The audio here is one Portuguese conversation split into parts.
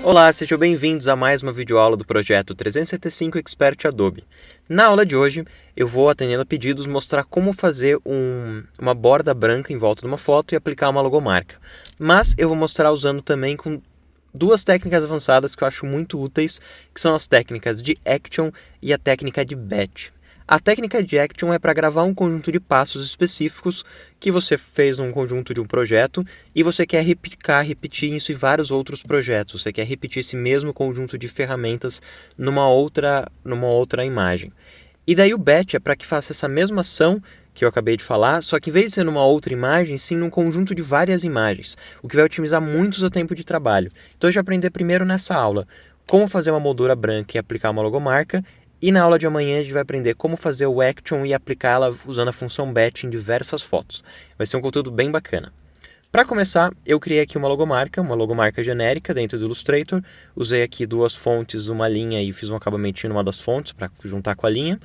Olá, sejam bem-vindos a mais uma videoaula do projeto 365 Expert Adobe. Na aula de hoje, eu vou, atendendo a pedidos, mostrar como fazer uma borda branca em volta de uma foto e aplicar uma logomarca. Mas eu vou mostrar usando também com duas técnicas avançadas que eu acho muito úteis, que são as técnicas de Action e a técnica de Batch. A técnica de Action é para gravar um conjunto de passos específicos que você fez num conjunto de um projeto e você quer repetir isso em vários outros projetos. Você quer repetir esse mesmo conjunto de ferramentas numa outra imagem. E daí o Batch é para que faça essa mesma ação que eu acabei de falar, só que em vez de ser numa outra imagem, sim num conjunto de várias imagens, o que vai otimizar muito o seu tempo de trabalho. Então eu já aprendi primeiro nessa aula como fazer uma moldura branca e aplicar uma logomarca. E na aula de amanhã a gente vai aprender como fazer o Action e aplicá-la usando a função Batch em diversas fotos. Vai ser um conteúdo bem bacana. Para começar, eu criei aqui uma logomarca genérica dentro do Illustrator. Usei aqui duas fontes, uma linha e fiz um acabamentinho numa das fontes para juntar com a linha.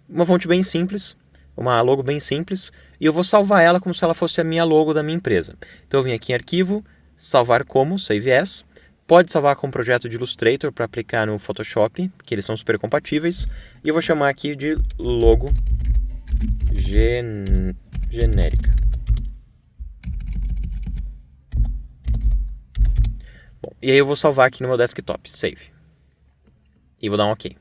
Uma fonte bem simples, uma logo bem simples. E eu vou salvar ela como se ela fosse a minha logo da minha empresa. Então eu vim aqui em Arquivo, Salvar como, Save As. Pode salvar com um projeto de Illustrator para aplicar no Photoshop, que eles são super compatíveis. E eu vou chamar aqui de logo genérica. Bom, e aí eu vou salvar aqui no meu desktop, Save. E vou dar um OK.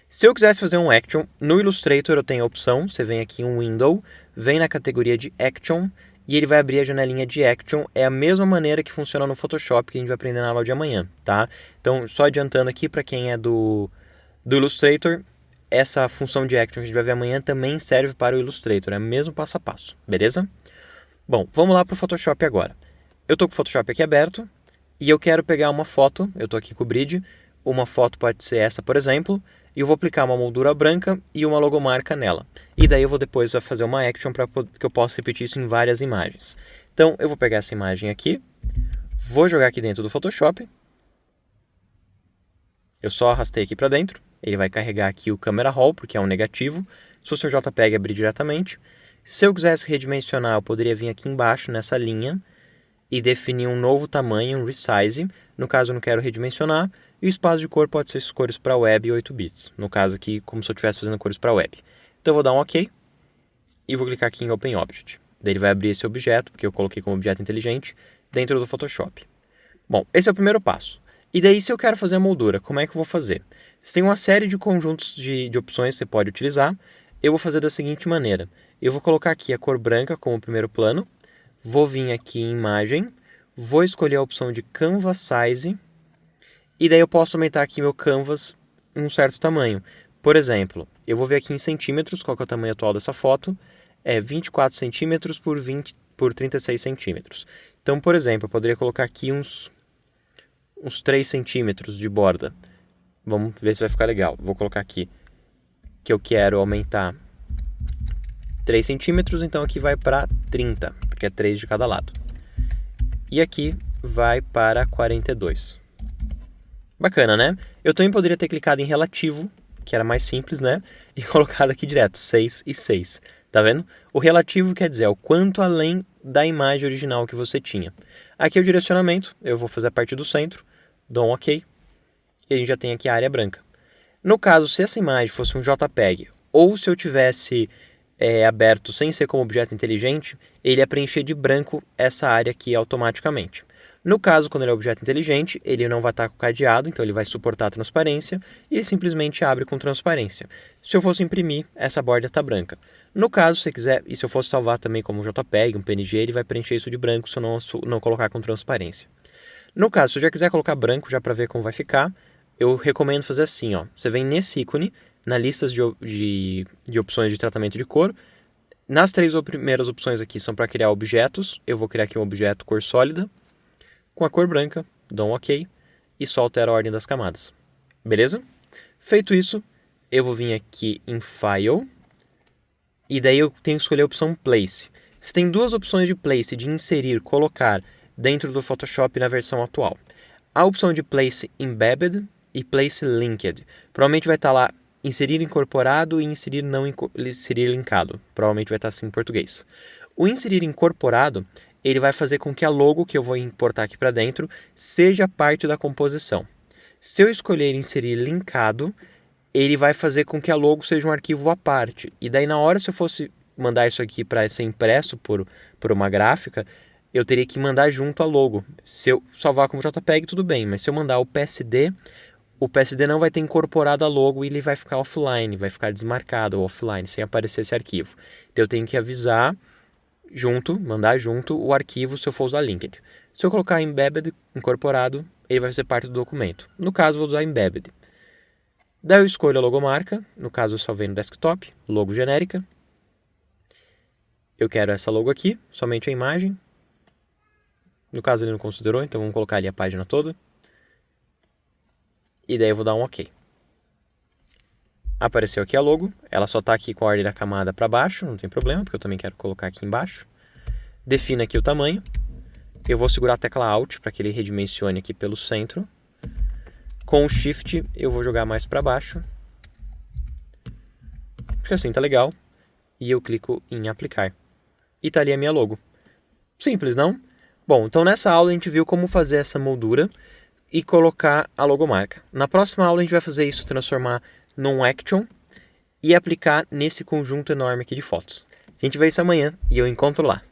Se eu quisesse fazer um Action, no Illustrator eu tenho a opção, você vem aqui em Window, vem na categoria de Action, e ele vai abrir a janelinha de Action. É a mesma maneira que funciona no Photoshop que a gente vai aprender na aula de amanhã, tá? Então, só adiantando aqui para quem é do Illustrator, essa função de Action que a gente vai ver amanhã também serve para o Illustrator, é o mesmo passo a passo, beleza? Bom, vamos lá para o Photoshop agora. Eu estou com o Photoshop aqui aberto e eu quero pegar uma foto, eu estou aqui com o Grid, uma foto pode ser essa, por exemplo, e eu vou aplicar uma moldura branca e uma logomarca nela. E daí eu vou depois fazer uma Action para que eu possa repetir isso em várias imagens. Então eu vou pegar essa imagem aqui, vou jogar aqui dentro do Photoshop. Eu só arrastei aqui para dentro, ele vai carregar aqui o Camera Raw, porque é um negativo. Se fosse um JPEG, abrir diretamente. Se eu quisesse redimensionar, eu poderia vir aqui embaixo nessa linha e definir um novo tamanho, um resize. No caso eu não quero redimensionar. E o espaço de cor pode ser cores para web e 8 bits. No caso aqui, como se eu estivesse fazendo cores para web. Então eu vou dar um OK. E vou clicar aqui em Open Object. Daí ele vai abrir esse objeto, porque eu coloquei como objeto inteligente, dentro do Photoshop. Bom, esse é o primeiro passo. E daí, se eu quero fazer a moldura, como é que eu vou fazer? Você tem uma série de conjuntos de opções que você pode utilizar. Eu vou fazer da seguinte maneira. Eu vou colocar aqui a cor branca como primeiro plano. Vou vir aqui em Imagem. Vou escolher a opção de Canvas Size. E daí eu posso aumentar aqui meu canvas em um certo tamanho. Por exemplo, eu vou ver aqui em centímetros, qual que é o tamanho atual dessa foto. É 24 centímetros por 36 centímetros. Então, por exemplo, eu poderia colocar aqui uns 3 centímetros de borda. Vamos ver se vai ficar legal. Vou colocar aqui que eu quero aumentar 3 centímetros, então aqui vai para 30, porque é 3 de cada lado. E aqui vai para 42. Bacana, né? Eu também poderia ter clicado em relativo, que era mais simples, né? E colocado aqui direto, 6 e 6. Tá vendo? O relativo quer dizer o quanto além da imagem original que você tinha. Aqui é o direcionamento, eu vou fazer a parte do centro, dou um OK, e a gente já tem aqui a área branca. No caso, se essa imagem fosse um JPEG, ou se eu tivesse aberto sem ser como objeto inteligente, ele ia preencher de branco essa área aqui automaticamente. No caso, quando ele é objeto inteligente, ele não vai estar com cadeado, então ele vai suportar a transparência e ele simplesmente abre com transparência. Se eu fosse imprimir, essa borda está branca. No caso, se você quiser, e se eu fosse salvar também como um JPEG, um PNG, ele vai preencher isso de branco se eu não colocar com transparência. No caso, se eu já quiser colocar branco já para ver como vai ficar, eu recomendo fazer assim, ó. Você vem nesse ícone, na lista de opções de tratamento de cor. Nas 3 primeiras opções aqui são para criar objetos. Eu vou criar aqui um objeto cor sólida, com a cor branca, dou um OK e só altero a ordem das camadas. Beleza? Feito isso, eu vou vir aqui em File e daí eu tenho que escolher a opção Place. Você tem duas opções de Place, de inserir, colocar dentro do Photoshop na versão atual. A opção de Place Embedded e Place Linked. Provavelmente vai estar lá inserir incorporado e inserir linkado. Provavelmente vai estar assim em português. O inserir incorporado ele vai fazer com que a logo que eu vou importar aqui para dentro seja parte da composição. Se eu escolher inserir linkado, ele vai fazer com que a logo seja um arquivo à parte. E daí na hora, se eu fosse mandar isso aqui para ser impresso por uma gráfica, eu teria que mandar junto a logo. Se eu salvar como JPEG, tudo bem, mas se eu mandar o PSD não vai ter incorporado a logo e ele vai ficar offline, vai ficar desmarcado ou offline, sem aparecer esse arquivo. Então eu tenho que avisar mandar junto o arquivo se eu for usar linked. Se eu colocar embedded, incorporado, ele vai ser parte do documento. No caso, vou usar embedded. Daí eu escolho a logomarca, no caso eu salvei no desktop, logo genérica. Eu quero essa logo aqui, somente a imagem. No caso ele não considerou, então vamos colocar ali a página toda. E daí eu vou dar um OK. Apareceu aqui a logo, ela só está aqui com a ordem da camada para baixo, não tem problema, porque eu também quero colocar aqui embaixo. Defina aqui o tamanho. Eu vou segurar a tecla Alt para que ele redimensione aqui pelo centro. Com o Shift eu vou jogar mais para baixo. Acho que assim tá legal. E eu clico em aplicar. E tá ali a minha logo. Simples, não? Bom, então nessa aula a gente viu como fazer essa moldura e colocar a logomarca. Na próxima aula a gente vai fazer isso, transformar num action e aplicar nesse conjunto enorme aqui de fotos. A gente vê isso amanhã e eu encontro lá.